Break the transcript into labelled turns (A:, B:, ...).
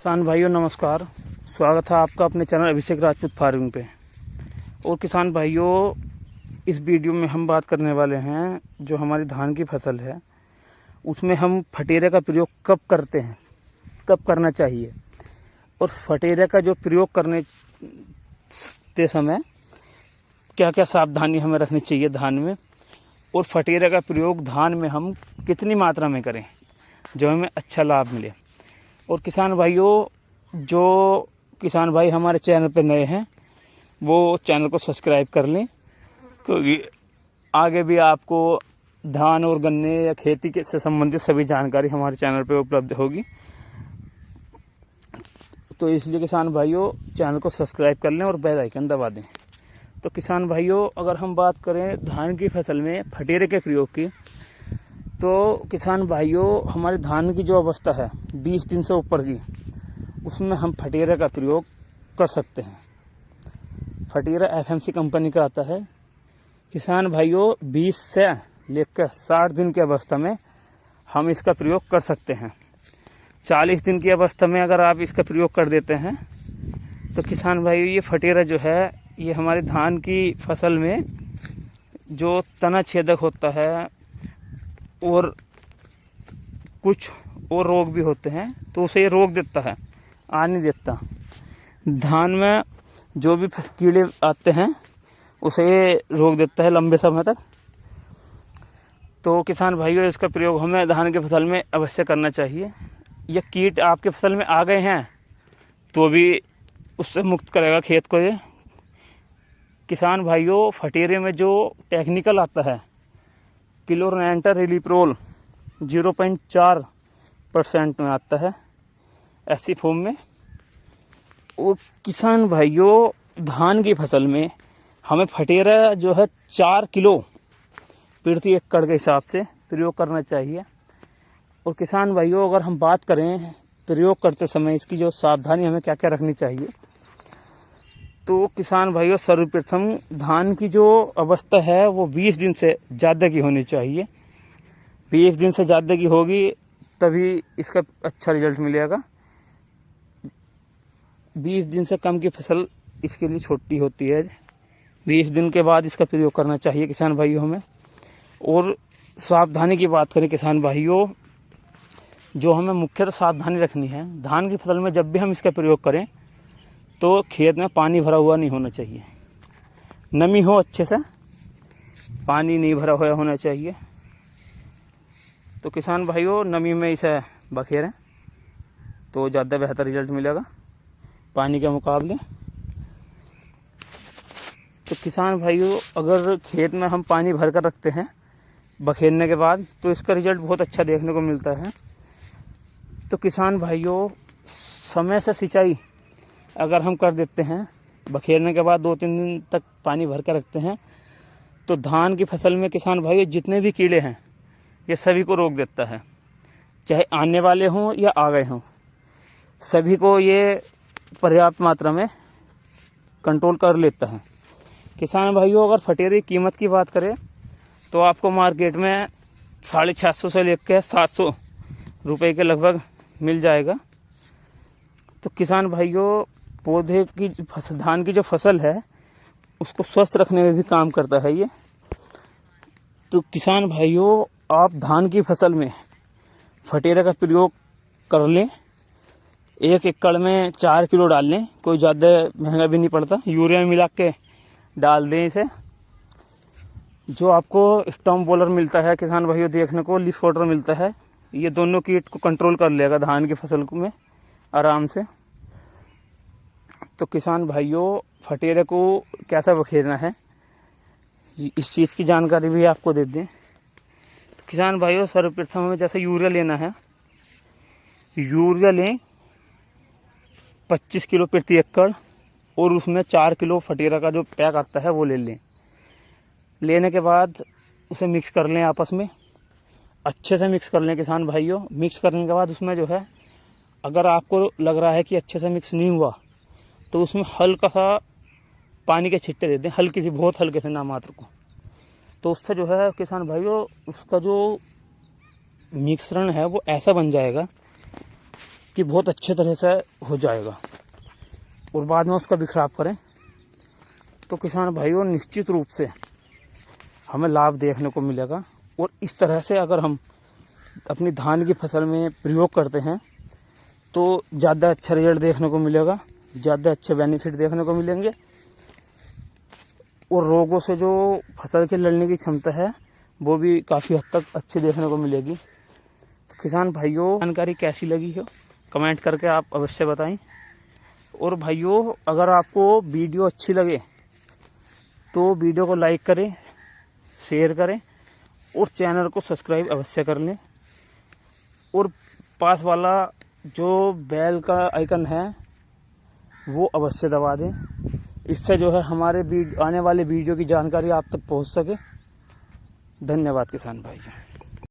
A: किसान भाइयों नमस्कार। स्वागत है आपका अपने चैनल अभिषेक राजपूत फार्मिंग पे। और किसान भाइयों, इस वीडियो में हम बात करने वाले हैं जो हमारी धान की फसल है उसमें हम फटेरे का प्रयोग कब करते हैं, कब करना चाहिए, और फटेरे का जो प्रयोग करने के समय क्या क्या सावधानी हमें रखनी चाहिए धान में, और फटेरे का प्रयोग धान में हम कितनी मात्रा में करें जो हमें अच्छा लाभ मिले। और किसान भाइयों, जो किसान भाई हमारे चैनल पे नए हैं वो चैनल को सब्सक्राइब कर लें, क्योंकि आगे भी आपको धान और गन्ने या खेती के से संबंधित सभी जानकारी हमारे चैनल पे उपलब्ध होगी। तो इसलिए किसान भाइयों चैनल को सब्सक्राइब कर लें और बेल आइकन दबा दें। तो किसान भाइयों, अगर हम बात करें धान की फसल में फटेरे के प्रयोग की, तो किसान भाइयों हमारे धान की जो अवस्था है 20 दिन से ऊपर की, उसमें हम फटेरे का प्रयोग कर सकते हैं। फटेरा FMC कंपनी का आता है। किसान भाइयों 20 से लेकर 60 दिन की अवस्था में हम इसका प्रयोग कर सकते हैं। 40 दिन की अवस्था में अगर आप इसका प्रयोग कर देते हैं तो किसान भाइयों ये फटेरा जो है ये हमारे धान की फसल में जो तना छेदक होता है और कुछ और रोग भी होते हैं तो उसे ये रोक देता है, आ नहीं देता। धान में जो भी कीड़े आते हैं उसे ये रोक देता है लंबे समय तक। तो किसान भाइयों इसका प्रयोग हमें धान की फसल में अवश्य करना चाहिए। ये कीट आपके फसल में आ गए हैं तो भी उससे मुक्त करेगा खेत को ये। किसान भाइयों फटेरे में जो टेक्निकल आता है क्लोरानेंटर-रिलीप्रोल 0.4% में आता है ऐसी फॉर्म में। और किसान भाइयों धान की फसल में हमें फटेरा जो है 4 किलो प्रति एकड़ के हिसाब से प्रयोग करना चाहिए। और किसान भाइयों अगर हम बात करें प्रयोग करते समय इसकी जो सावधानी हमें क्या क्या रखनी चाहिए, तो किसान भाइयों सर्वप्रथम धान की जो अवस्था है वो 20 दिन से ज़्यादा की होनी चाहिए। 20 दिन से ज़्यादा की होगी तभी इसका अच्छा रिजल्ट मिलेगा। 20 दिन से कम की फसल इसके लिए छोटी होती है। 20 दिन के बाद इसका प्रयोग करना चाहिए किसान भाइयों हमें। और सावधानी की बात करें किसान भाइयों, जो हमें मुख्यतः सावधानी रखनी है धान की फसल में जब भी हम इसका प्रयोग करें तो खेत में पानी भरा हुआ नहीं होना चाहिए। नमी हो अच्छे से, पानी नहीं भरा हुआ होना चाहिए। तो किसान भाइयों नमी में इसे बखेरें तो ज़्यादा बेहतर रिजल्ट मिलेगा पानी के मुकाबले। तो किसान भाइयों अगर खेत में हम पानी भर कर रखते हैं बखेरने के बाद तो इसका रिजल्ट बहुत अच्छा देखने को मिलता है। तो किसान भाइयों समय से सिंचाई अगर हम कर देते हैं बखेरने के बाद 2-3 दिन तक पानी भर कर रखते हैं तो धान की फसल में किसान भाइयों जितने भी कीड़े हैं ये सभी को रोक देता है, चाहे आने वाले हों या आ गए हों, सभी को ये पर्याप्त मात्रा में कंट्रोल कर लेता है। किसान भाइयों अगर फटेरे की कीमत की बात करें तो आपको मार्केट में 650 से लेकर 700 रुपये के लगभग मिल जाएगा। तो किसान भाइयों पौधे की धान की जो फसल है उसको स्वस्थ रखने में भी काम करता है ये। तो किसान भाइयों आप धान की फसल में फटेरे का प्रयोग कर लें। 1 एकड़ में 4 किलो डाल लें, कोई ज़्यादा महंगा भी नहीं पड़ता। यूरिया में मिला के डाल दें इसे। जो आपको स्टॉम बॉलर मिलता है किसान भाइयों देखने को, लीफ पाउडर मिलता है, ये दोनों कीट को कंट्रोल कर लेगा धान की फसल में आराम से। तो किसान भाइयों फटेरे को कैसा बखेरना है इस चीज़ की जानकारी भी आपको दे दें। किसान भाइयों सर्वप्रथम हमें जैसे यूरिया लेना है, यूरिया लें 25 किलो प्रति एकड़ और उसमें 4 किलो फटेरा का जो पैक आता है वो ले लें। लेने के बाद उसे मिक्स कर लें, आपस में अच्छे से मिक्स कर लें किसान भाइयों। मिक्स करने के बाद उसमें जो है अगर आपको लग रहा है कि अच्छे से मिक्स नहीं हुआ तो उसमें हल्का सा पानी के छिट्टे दे दें, हल्की सी, बहुत हल्के से ना मात्र को। तो उससे जो है किसान भाइयों उसका जो मिश्रण है वो ऐसा बन जाएगा कि बहुत अच्छे तरह से हो जाएगा और बाद में उसका बिखराव करें, तो किसान भाइयों निश्चित रूप से हमें लाभ देखने को मिलेगा। और इस तरह से अगर हम अपनी धान की फसल में प्रयोग करते हैं तो ज़्यादा अच्छा रिजल्ट देखने को मिलेगा, ज़्यादा अच्छे बेनिफिट देखने को मिलेंगे और रोगों से जो फसल की लड़ने की क्षमता है वो भी काफ़ी हद तक अच्छी देखने को मिलेगी। तो किसान भाइयों, जानकारी कैसी लगी हो कमेंट करके आप अवश्य बताएं। और भाइयों, अगर आपको वीडियो अच्छी लगे तो वीडियो को लाइक करें, शेयर करें और चैनल को सब्सक्राइब अवश्य कर लें। और पास वाला जो बेल का आइकन है वो अवश्य दबा दें, इससे जो है हमारे आने वाले वीडियो की जानकारी आप तक पहुंच सके। धन्यवाद किसान भाइयों।